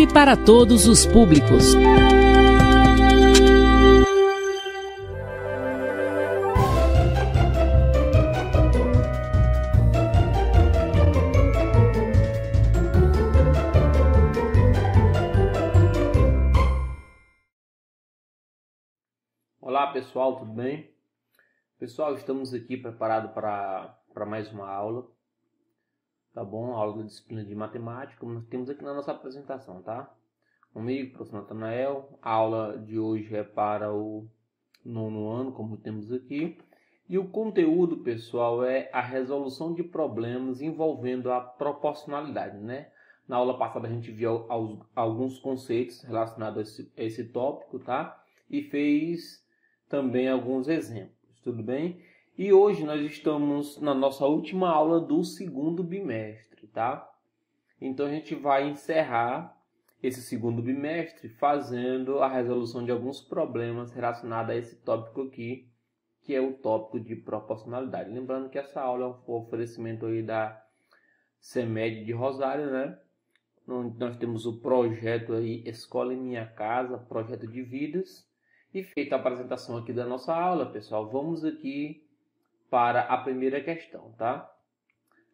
livre para todos os públicos. Olá pessoal, tudo bem? Pessoal, estamos aqui preparados para mais uma aula, tá bom? Aula da disciplina de matemática, como nós temos aqui na nossa apresentação, tá? Comigo, professor Natanael. A aula de hoje é para o 9º ano, como temos aqui. E o conteúdo, pessoal, é a resolução de problemas envolvendo a proporcionalidade, né? Na aula passada a gente viu alguns conceitos relacionados a esse tópico, tá? E fez também alguns exemplos, tudo bem? E hoje nós estamos na nossa última aula do 2º bimestre, tá? Então a gente vai encerrar esse 2º bimestre fazendo a resolução de alguns problemas relacionados a esse tópico aqui, que é o tópico de proporcionalidade. Lembrando que essa aula é um oferecimento aí da CEMED de Rosário, né? Nós temos o projeto aí Escola em Minha Casa, projeto de vidas. E feita a apresentação aqui da nossa aula, pessoal, vamos aqui para a primeira questão, tá?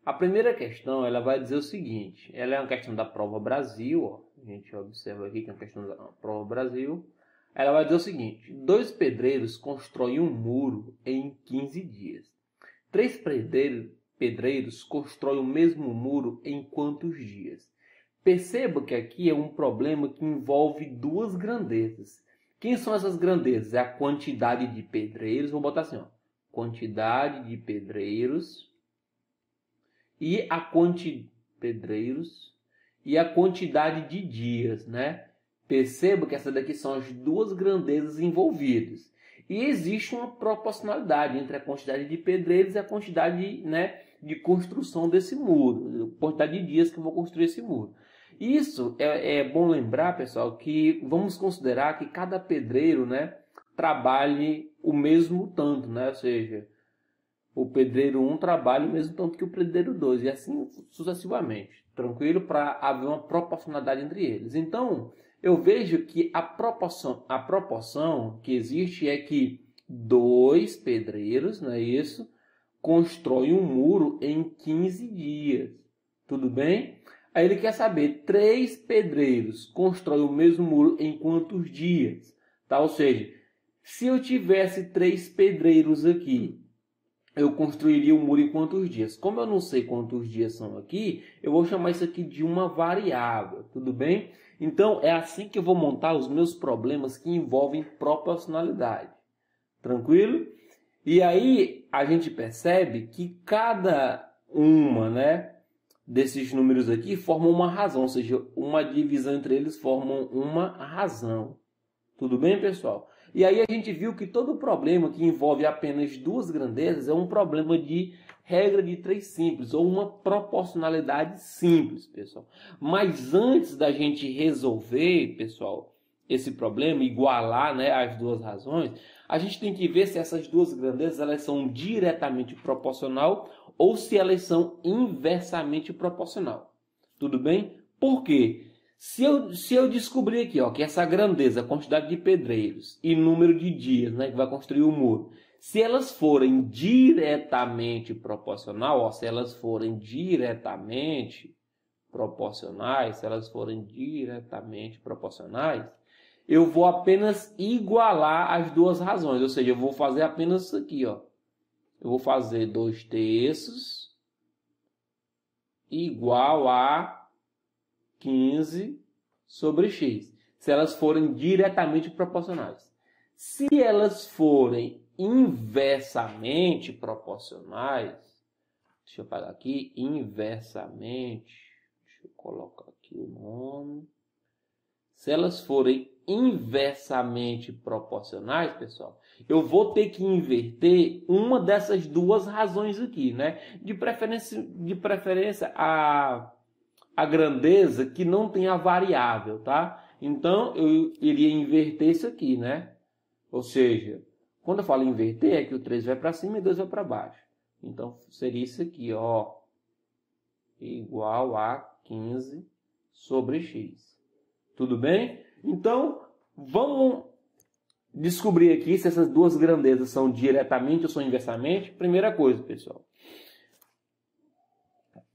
A primeira questão, ela vai dizer o seguinte, ela é uma questão da Prova Brasil, ó, a gente observa aqui que é uma questão da Prova Brasil. Ela vai dizer o seguinte: 2 pedreiros constroem um muro em 15 dias. 3 pedreiros constroem o mesmo muro em quantos dias? Perceba que aqui é um problema que envolve 2 grandezas. Quem são essas grandezas? É a quantidade de pedreiros, vou botar assim, ó, quantidade de pedreiros e a quantidade de dias, né? Perceba que essas daqui são as 2 grandezas envolvidas. E existe uma proporcionalidade entre a quantidade de pedreiros e a quantidade, né, de construção desse muro, a quantidade de dias que eu vou construir esse muro. Isso é bom lembrar, pessoal, que vamos considerar que cada pedreiro, né, trabalhe o mesmo tanto, né? Ou seja, o pedreiro 1 trabalha o mesmo tanto que o pedreiro 2 e assim sucessivamente. Tranquilo? Para haver uma proporcionalidade entre eles. Então, eu vejo que a proporção que existe é que 2 pedreiros, não é isso, constroem um muro em 15 dias. Tudo bem? Aí ele quer saber, 3 pedreiros constroem o mesmo muro em quantos dias? Tá? Ou seja, se eu tivesse 3 pedreiros aqui, eu construiria o muro em quantos dias? Como eu não sei quantos dias são aqui, eu vou chamar isso aqui de uma variável, tudo bem? Então, é assim que eu vou montar os meus problemas que envolvem proporcionalidade. Tranquilo? E aí, a gente percebe que cada uma, né, desses números aqui formam uma razão, ou seja, uma divisão entre eles formam uma razão. Tudo bem, pessoal? E aí a gente viu que todo problema que envolve apenas 2 grandezas é um problema de regra de 3 simples, ou uma proporcionalidade simples, pessoal. Mas antes da gente resolver, pessoal, esse problema, igualar, né, as 2 razões, a gente tem que ver se essas 2 grandezas elas são diretamente proporcional ou se elas são inversamente proporcional. Tudo bem? Por quê? Se eu descobrir aqui, ó, que essa grandeza, quantidade de pedreiros e número de dias, né, que vai construir o muro, se elas forem diretamente proporcional, ó, se elas forem diretamente proporcionais, eu vou apenas igualar as 2 razões, ou seja, eu vou fazer apenas isso aqui, ó. Eu vou fazer 2/3 igual a 15 sobre x, se elas forem diretamente proporcionais. Se elas forem inversamente proporcionais, deixa eu pagar aqui, inversamente, deixa eu colocar aqui o nome. Se elas forem inversamente proporcionais, pessoal, eu vou ter que inverter uma dessas 2 razões aqui, né? De preferência a grandeza que não tem a variável, tá? Então, eu iria inverter isso aqui, né? Ou seja, quando eu falo inverter, é que o 3 vai para cima e 2 vai para baixo. Então, seria isso aqui, ó, igual a 15 sobre x. Tudo bem? Então, vamos descobrir aqui se essas duas grandezas são diretamente ou são inversamente. Primeira coisa, pessoal.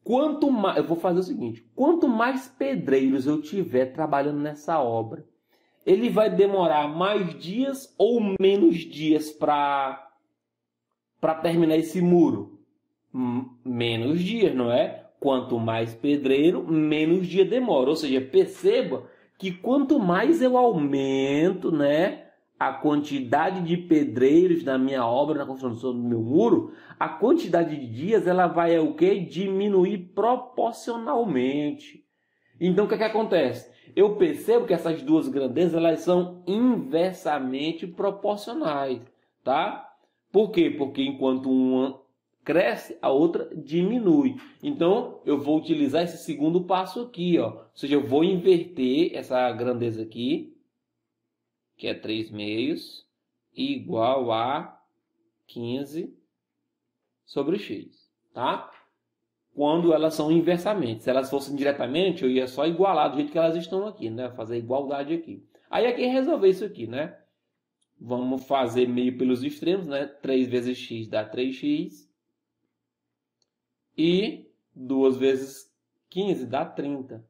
Quanto mais, eu vou fazer o seguinte, quanto mais pedreiros eu tiver trabalhando nessa obra, ele vai demorar mais dias ou menos dias para terminar esse muro? Menos dias, não é? Quanto mais pedreiro, menos dia demora. Ou seja, perceba que quanto mais eu aumento, né, a quantidade de pedreiros na minha obra, na construção do meu muro, a quantidade de dias ela vai o quê? Diminuir proporcionalmente. Então o que acontece? Eu percebo que essas duas grandezas elas são inversamente proporcionais, tá? Por quê? Porque enquanto uma cresce, a outra diminui. Então eu vou utilizar esse segundo passo aqui, ó. Ou seja, eu vou inverter essa grandeza aqui, que é 3/2, igual a 15 sobre x, tá? Quando elas são inversamente. Se elas fossem diretamente, eu ia só igualar do jeito que elas estão aqui, né? Fazer igualdade aqui. Aí aqui é resolver isso aqui, né? Vamos fazer meio pelos extremos, né? 3 vezes x dá 3x. E 2 vezes 15 dá 30.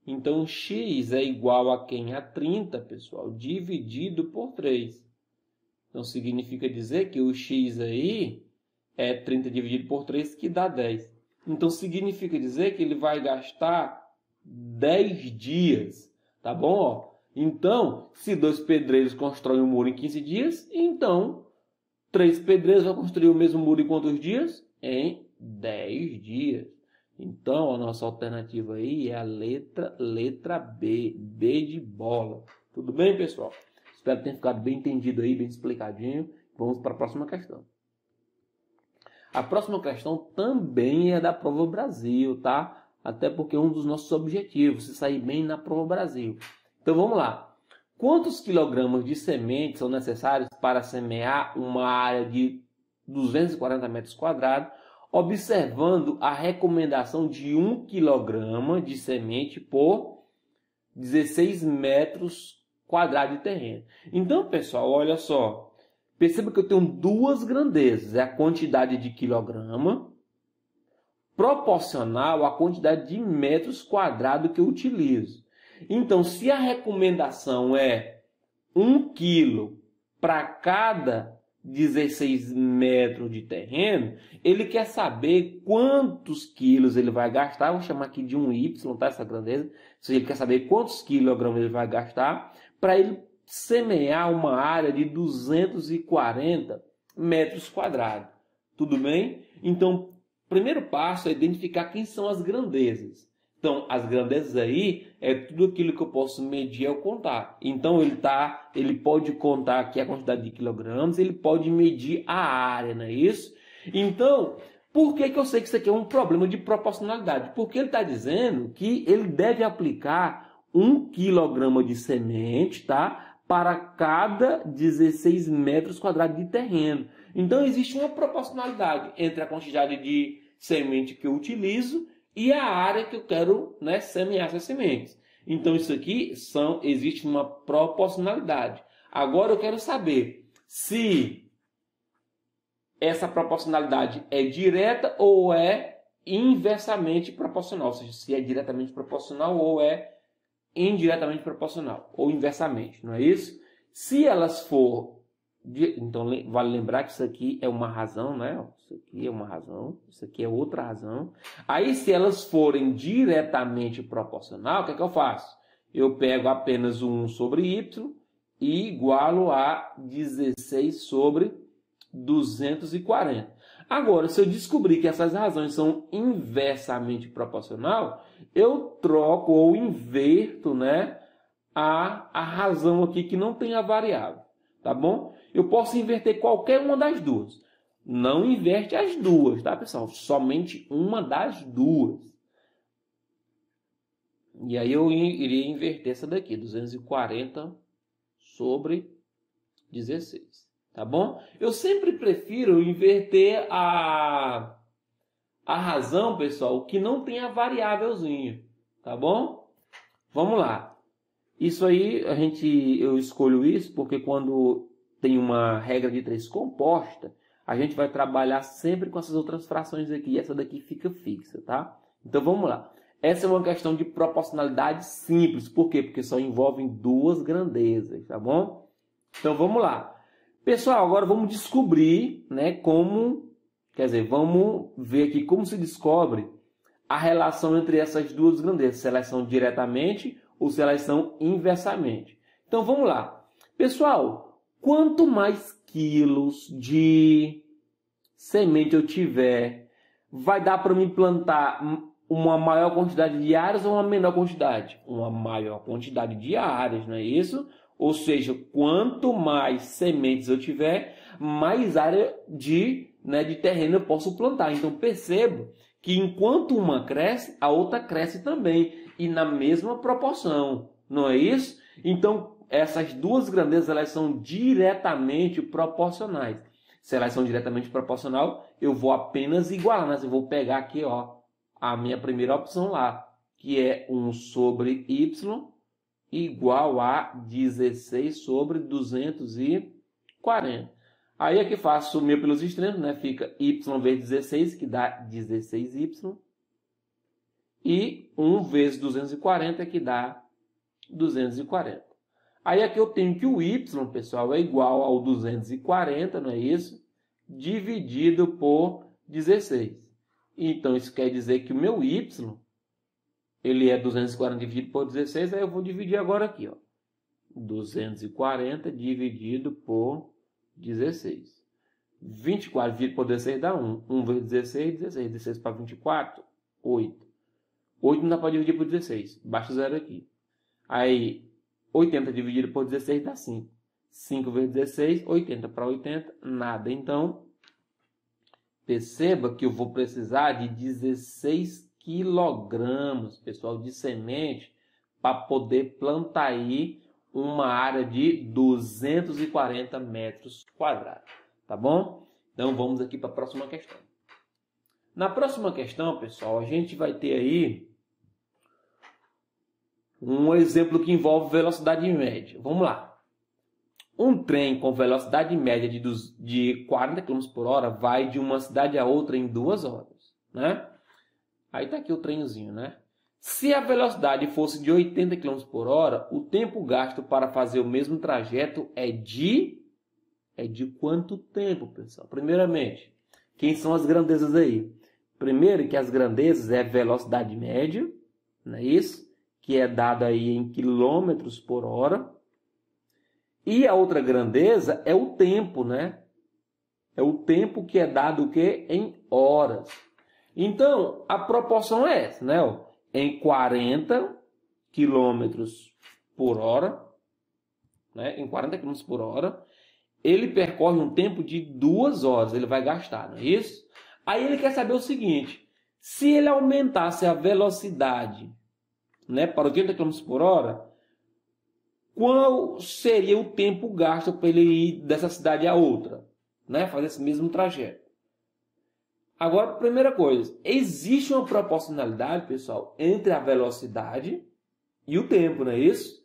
Então, x é igual a quem? A 30, pessoal, dividido por 3. Então, significa dizer que o x aí é 30 dividido por 3, que dá 10. Então, significa dizer que ele vai gastar 10 dias, tá bom? Ó, então, se 2 pedreiros constroem um muro em 15 dias, então 3 pedreiros vão construir o mesmo muro em quantos dias? Em 10 dias. Então, a nossa alternativa aí é a letra B. B de bola. Tudo bem, pessoal? Espero que tenha ficado bem entendido aí, bem explicadinho. Vamos para a próxima questão. A próxima questão também é da Prova Brasil, tá? Até porque é um dos nossos objetivos, se sair bem na Prova Brasil. Então, vamos lá. Quantos quilogramas de semente são necessários para semear uma área de 240 metros quadrados, observando a recomendação de 1 kg de semente por 16 metros quadrados de terreno? Então, pessoal, olha só. Perceba que eu tenho duas grandezas. É a quantidade de quilograma proporcional à quantidade de metros quadrados que eu utilizo. Então, se a recomendação é 1 quilo para cada 16 metros de terreno, ele quer saber quantos quilos ele vai gastar. Vou chamar aqui de um Y, tá? Essa grandeza. Ou seja, ele quer saber quantos quilogramas ele vai gastar para ele semear uma área de 240 metros quadrados. Tudo bem? Então, o primeiro passo é identificar quem são as grandezas. Então, as grandezas aí é tudo aquilo que eu posso medir ao contar. Então, ele pode contar aqui a quantidade de quilogramas, ele pode medir a área, não é isso? Então, por que eu sei que isso aqui é um problema de proporcionalidade? Porque ele está dizendo que ele deve aplicar 1 quilograma de semente, tá? Para cada 16 metros quadrados de terreno. Então, existe uma proporcionalidade entre a quantidade de semente que eu utilizo e a área que eu quero, né, semear essas sementes. Então, isso aqui existe uma proporcionalidade. Agora, eu quero saber se essa proporcionalidade é direta ou é inversamente proporcional. Ou seja, se é diretamente proporcional ou é indiretamente proporcional, ou inversamente, não é isso? Se elas for, então vale lembrar que isso aqui é uma razão, né? Isso aqui é uma razão, isso aqui é outra razão. Aí se elas forem diretamente proporcional, o que é que eu faço? Eu pego apenas 1 sobre y e igualo a 16 sobre 240. Agora, se eu descobrir que essas razões são inversamente proporcional, eu troco ou inverto, né, a razão aqui que não tem a variável, tá bom? Eu posso inverter qualquer uma das duas. Não inverte as duas, tá, pessoal? Somente uma das duas. E aí eu iria inverter essa daqui, 240 sobre 16. Tá bom? Eu sempre prefiro inverter a razão, pessoal, que não tem a variávelzinha. Tá bom? Vamos lá. Isso aí, eu escolho isso porque quando tem uma regra de 3 composta, a gente vai trabalhar sempre com essas outras frações aqui, e essa daqui fica fixa, tá? Então vamos lá. Essa é uma questão de proporcionalidade simples. Por quê? Porque só envolvem duas grandezas, tá bom? Então vamos lá. Pessoal, agora vamos descobrir, né, vamos ver aqui como se descobre a relação entre essas duas grandezas, se elas são diretamente ou se elas são inversamente. Então vamos lá. Pessoal, quanto mais quilos de semente eu tiver, vai dar para me plantar uma maior quantidade de áreas ou uma menor quantidade? Uma maior quantidade de áreas, não é isso? Ou seja, quanto mais sementes eu tiver, mais área de terreno eu posso plantar. Então perceba que enquanto uma cresce, a outra cresce também. E na mesma proporção, não é isso? Então essas duas grandezas elas são diretamente proporcionais. Se elas são diretamente proporcionais, eu vou apenas igualar. Mas eu vou pegar aqui, ó, a minha primeira opção lá, que é 1 sobre y igual a 16 sobre 240. Aí aqui faço o meu pelos extremos, né? Fica y vezes 16, que dá 16y. E 1 vezes 240, que dá 240. Aí aqui eu tenho que o y, pessoal, é igual ao 240, não é isso? Dividido por 16. Então isso quer dizer que o meu y, ele é 240 dividido por 16, aí eu vou dividir agora aqui, ó. 240 dividido por 16. 24 dividido por 16 dá 1. 1 vezes 16, 16. 16 para 24, 8. 8 não dá para dividir por 16. Baixa o zero aqui. Aí, 80 dividido por 16 dá 5. 5 vezes 16, 80 para 80, nada. Então, perceba que eu vou precisar de 16 quilogramas, pessoal, de semente para poder plantar aí uma área de 240 metros quadrados, tá bom? Então vamos aqui para a próxima questão. Na próxima questão, pessoal, a gente vai ter aí um exemplo que envolve velocidade média. Vamos lá. Um trem com velocidade média de 40 km por hora vai de uma cidade a outra em 2 horas, né? Aí está aqui o trenzinho, né? Se a velocidade fosse de 80 km por hora, o tempo gasto para fazer o mesmo trajeto é de quanto tempo, pessoal? Primeiramente, quem são as grandezas aí? Primeiro que as grandezas é a velocidade média, não é isso? Que é dada aí em quilômetros por hora. E a outra grandeza é o tempo, né? É o tempo que é dado o quê? Em horas. Então, a proporção é essa, né? Em 40 km por hora, né? Em 40 km por hora, ele percorre um tempo de 2 horas, ele vai gastar, não é isso? Aí ele quer saber o seguinte, se ele aumentasse a velocidade, né, para 80 km por hora, qual seria o tempo gasto para ele ir dessa cidade a outra, né? Fazer esse mesmo trajeto. Agora, primeira coisa, existe uma proporcionalidade, pessoal, entre a velocidade e o tempo, não é isso?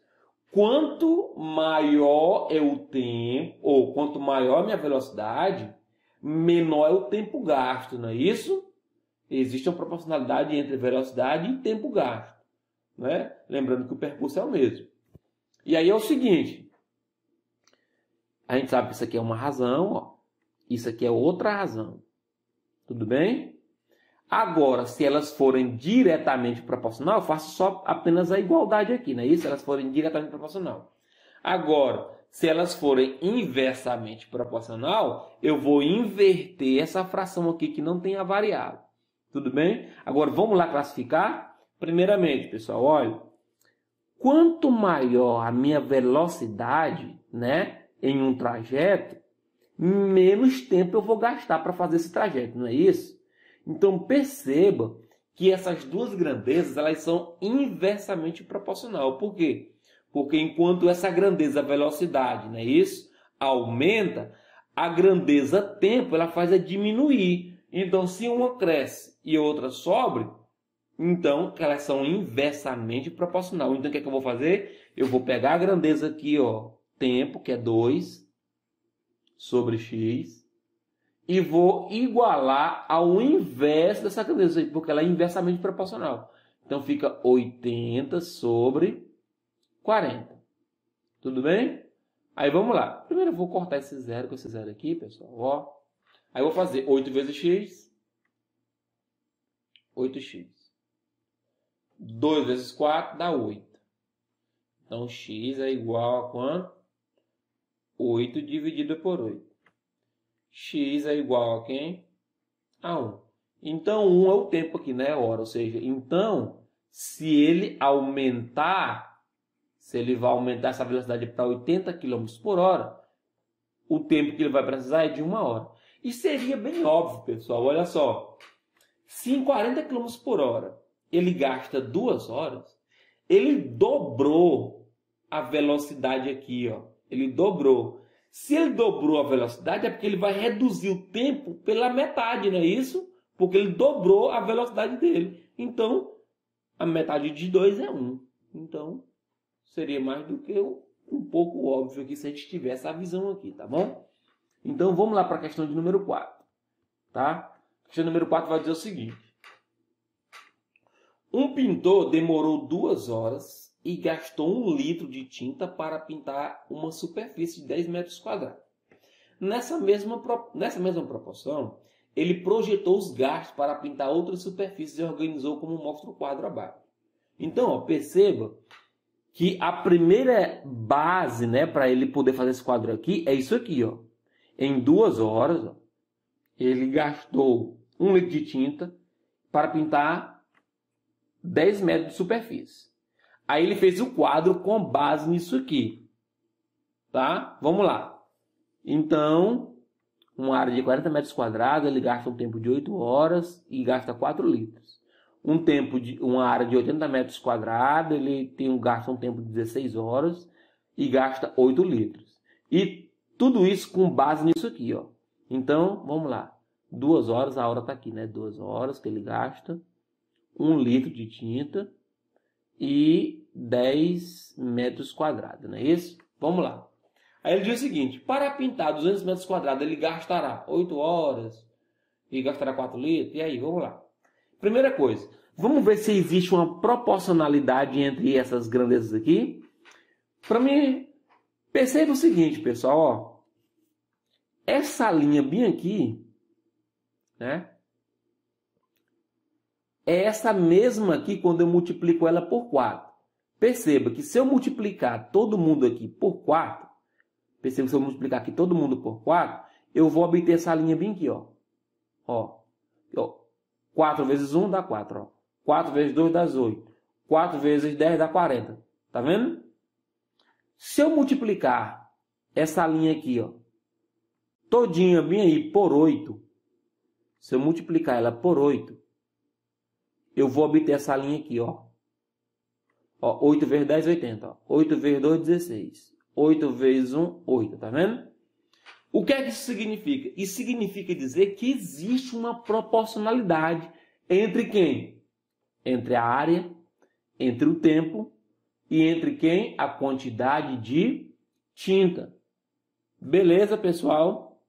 Quanto maior é o tempo, ou quanto maior a minha velocidade, menor é o tempo gasto, não é isso? Existe uma proporcionalidade entre velocidade e tempo gasto, né? Lembrando que o percurso é o mesmo. E aí é o seguinte, a gente sabe que isso aqui é uma razão, ó, isso aqui é outra razão. Tudo bem? Agora, se elas forem diretamente proporcional, eu faço só apenas a igualdade aqui, não é isso? Se elas forem diretamente proporcional. Agora, se elas forem inversamente proporcional, eu vou inverter essa fração aqui que não tem a variável. Tudo bem? Agora, vamos lá classificar? Primeiramente, pessoal, olha, quanto maior a minha velocidade, né, em um trajeto, menos tempo eu vou gastar para fazer esse trajeto, não é isso? Então perceba que essas duas grandezas elas são inversamente proporcional. Por quê? Porque enquanto essa grandeza velocidade, não é isso, aumenta, a grandeza tempo ela faz a diminuir. Então se uma cresce e a outra sobe, então elas são inversamente proporcional. Então o que é que eu vou fazer? Eu vou pegar a grandeza aqui, ó, tempo, que é 2 sobre x, e vou igualar ao inverso dessa grandeza, porque ela é inversamente proporcional. Então fica 80 sobre 40. Tudo bem? Aí vamos lá. Primeiro eu vou cortar esse zero com esse zero aqui, pessoal. Ó. Aí eu vou fazer 8 vezes x, 8x. 2 vezes 4 dá 8. Então x é igual a quanto? 8 dividido por 8. X é igual a quem? A 1. Então 1 é o tempo aqui, né? Hora. Ou seja, então, se ele aumentar, se ele vai aumentar essa velocidade para 80 km por hora, o tempo que ele vai precisar é de 1 hora. E seria bem óbvio, pessoal. Olha só. Se em 40 km por hora ele gasta 2 horas, ele dobrou a velocidade aqui, ó. Ele dobrou. Se ele dobrou a velocidade, é porque ele vai reduzir o tempo pela metade, não é isso? Porque ele dobrou a velocidade dele. Então, a metade de 2 é 1. Então, seria mais do que um pouco óbvio aqui se a gente tivesse a visão aqui, tá bom? Então, vamos lá para a questão de número 4. Tá? A questão número 4 vai dizer o seguinte. Um pintor demorou 2 horas e gastou 1 litro de tinta para pintar uma superfície de 10 metros quadrados. Nessa mesma proporção, ele projetou os gastos para pintar outras superfícies e organizou como mostra o quadro abaixo. Então, ó, perceba que a primeira base, né, para ele poder fazer esse quadro aqui é isso aqui, ó. Em 2 horas, ó, ele gastou 1 litro de tinta para pintar 10 metros de superfície. Aí ele fez o quadro com base nisso aqui. Tá? Vamos lá. Então, uma área de 40 metros quadrados, ele gasta um tempo de 8 horas e gasta 4 litros. Uma área de 80 metros quadrados, ele gasta um tempo de 16 horas e gasta 8 litros. E tudo isso com base nisso aqui, ó. Então, vamos lá. 2 horas, a hora está aqui, né? 2 horas que ele gasta, 1 litro de tinta e 10 metros quadrados, não é isso? Vamos lá. Aí ele diz o seguinte, para pintar 200 metros quadrados, ele gastará 8 horas e gastará 4 litros. E aí, vamos lá. Primeira coisa, vamos ver se existe uma proporcionalidade entre essas grandezas aqui. Para mim, perceba o seguinte, pessoal, ó. Essa linha bem aqui, né? É essa mesma aqui quando eu multiplico ela por 4. Perceba que se eu multiplicar todo mundo aqui por 4, perceba que se eu multiplicar aqui todo mundo por 4, eu vou obter essa linha bem aqui, ó. Ó. 4 vezes 1 dá 4, ó. 4 vezes 2 dá 8. 4 vezes 10 dá 40. Tá vendo? Se eu multiplicar essa linha aqui, ó, todinha bem aí por 8, se eu multiplicar ela por 8, eu vou obter essa linha aqui, ó. Ó, 8 vezes 10, 80. Ó. 8 vezes 2, 16. 8 vezes 1, 8. Tá vendo? O que é que isso significa? Isso significa dizer que existe uma proporcionalidade entre quem? Entre a área, entre o tempo e entre quem? A quantidade de tinta. Beleza, pessoal?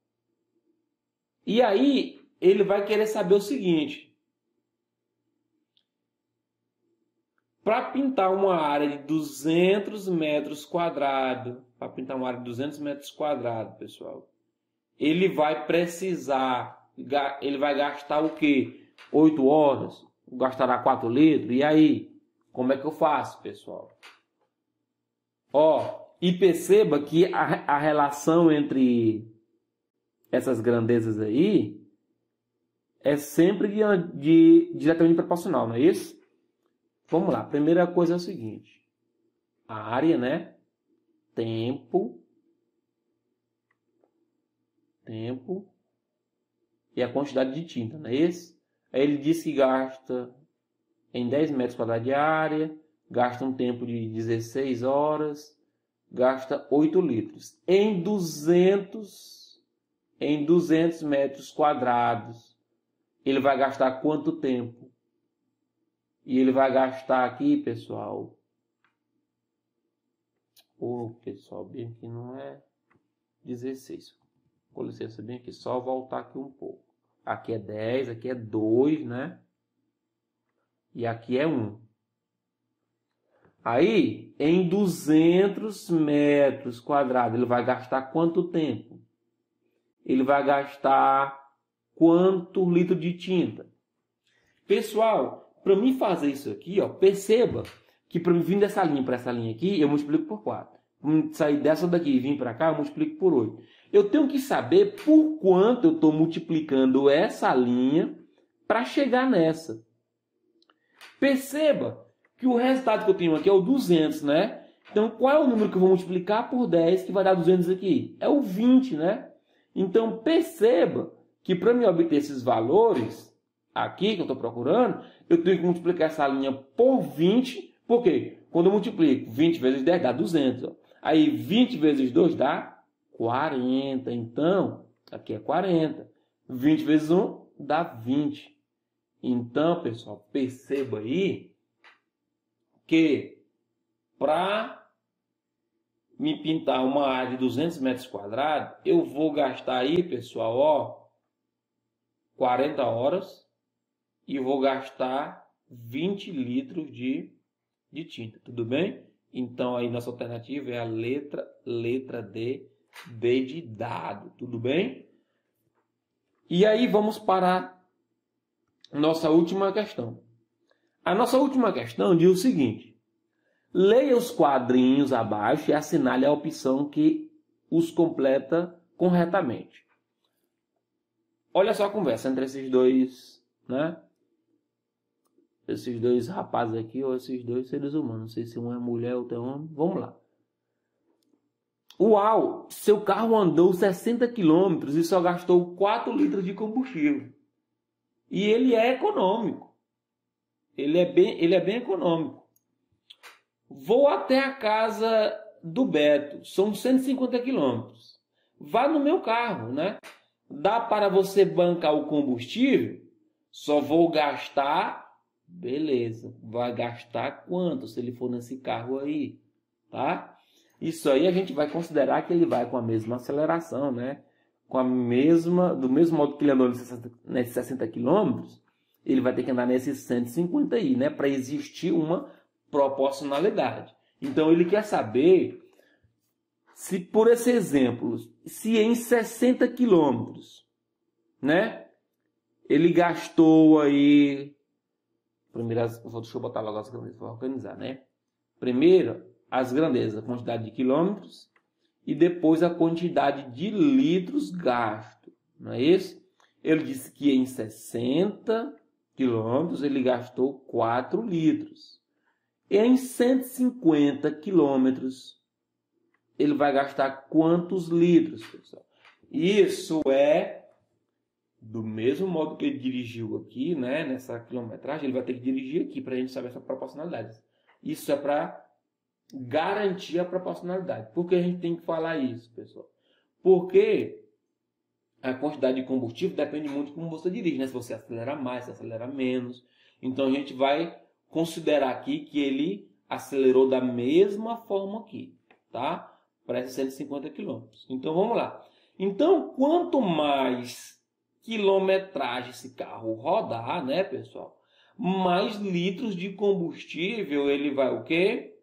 E aí, ele vai querer saber o seguinte. Para pintar uma área de 200 metros quadrados, pessoal, ele vai precisar, ele vai gastar o quê? 8 horas, gastará 4 litros, e aí? Como é que eu faço, pessoal? Ó, e perceba que a relação entre essas grandezas aí é sempre diretamente proporcional, não é isso? Vamos lá, a primeira coisa é o seguinte, a área, né, tempo e a quantidade de tinta, não é isso? Aí ele diz que gasta em 10 metros quadrados de área, gasta um tempo de 16 horas, gasta 8 litros. Em 200 metros quadrados, ele vai gastar quanto tempo? E ele vai gastar aqui, pessoal, Ô, pessoal, bem aqui não é 16. Com licença, bem aqui, só voltar aqui um pouco. Aqui é 10, aqui é 2, né? E aqui é 1. Aí, em 200 metros quadrados, ele vai gastar quanto tempo? Ele vai gastar quanto litro de tinta? Pessoal, para mim fazer isso aqui, ó, perceba que para mim vir dessa linha para essa linha aqui, eu multiplico por 4. Para sair dessa daqui e vir para cá, eu multiplico por 8. Eu tenho que saber por quanto eu estou multiplicando essa linha para chegar nessa. Perceba que o resultado que eu tenho aqui é o 200, né? Então, qual é o número que eu vou multiplicar por 10 que vai dar 200 aqui? É o 20, né? Então, perceba que para me obter esses valores aqui que eu estou procurando, eu tenho que multiplicar essa linha por 20. Por quê? Quando eu multiplico 20 vezes 10 dá 200. Ó. Aí 20 vezes 2 dá 40. Então, aqui é 40. 20 vezes 1 dá 20. Então, pessoal, perceba aí que para me pintar uma área de 200 metros quadrados, eu vou gastar aí, pessoal, ó, 40 horas e vou gastar 20 litros de tinta, tudo bem? Então, aí nossa alternativa é a letra D de dado, tudo bem? E aí vamos para a nossa última questão. A nossa última questão diz o seguinte: leia os quadrinhos abaixo e assinale a opção que os completa corretamente. Olha só a conversa entre esses dois, né? Esses dois rapazes aqui, ou esses dois seres humanos. Não sei se um é mulher ou outro é homem. Vamos lá. Uau! Seu carro andou 60 km e só gastou 4 litros de combustível. E ele é econômico. Ele é bem econômico. Vou até a casa do Beto. São 150 km. Vá no meu carro, né? Dá para você bancar o combustível? Só vou gastar... Beleza. Vai gastar quanto se ele for nesse carro aí? Tá? Isso aí a gente vai considerar que ele vai com a mesma aceleração, né? Com a mesma... Do mesmo modo que ele andou nesses 60 km, ele vai ter que andar nesses 150 aí, né? Para existir uma proporcionalidade. Então ele quer saber se, por esse exemplo, se em 60 quilômetros, né, ele gastou aí, primeiro, deixa eu botar logo as grandezas para organizar, né? Primeiro as grandezas, a quantidade de quilômetros e depois a quantidade de litros gasto, não é isso? Ele disse que em 60 quilômetros ele gastou 4 litros. Em 150 quilômetros, ele vai gastar quantos litros, pessoal? Isso é do mesmo modo que ele dirigiu aqui, né? Nessa quilometragem, ele vai ter que dirigir aqui para a gente saber essa proporcionalidade. Isso é para garantir a proporcionalidade. Por que a gente tem que falar isso, pessoal? Porque a quantidade de combustível depende muito de como você dirige, né? Se você acelera mais, se acelera menos. Então a gente vai considerar aqui que ele acelerou da mesma forma aqui, tá? Para esses 150 km. Então vamos lá. Então, quanto mais quilometragem esse carro rodar, né, pessoal? Mais litros de combustível ele vai o quê?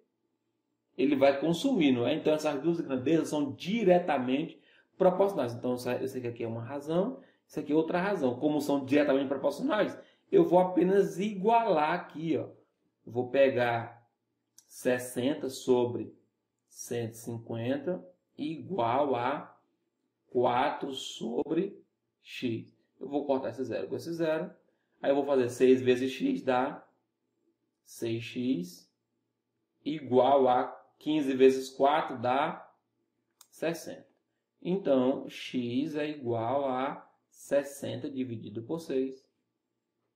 Ele vai consumir, não é? Então essas duas grandezas são diretamente proporcionais. Então esse aqui é uma razão, isso aqui é outra razão. Como são diretamente proporcionais, eu vou apenas igualar aqui, ó. Vou pegar 60 sobre 150 igual a 4 sobre x. Eu vou cortar esse zero com esse zero. Aí eu vou fazer 6 vezes x dá 6x igual a 15 vezes 4 dá 60. Então, x é igual a 60 dividido por 6.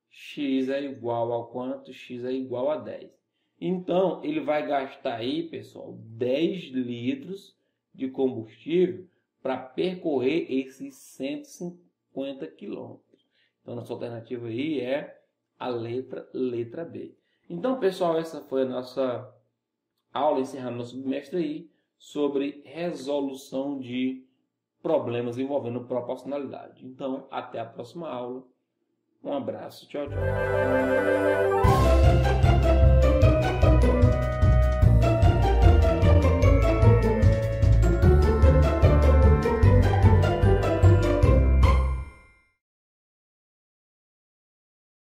X é igual a quanto? X é igual a 10. Então, ele vai gastar aí, pessoal, 10 litros de combustível para percorrer esses 150 quilômetros. Então, nossa alternativa aí é a letra B. Então, pessoal, essa foi a nossa aula, encerrando nosso bimestre aí, sobre resolução de problemas envolvendo proporcionalidade. Então, até a próxima aula. Um abraço. Tchau, tchau.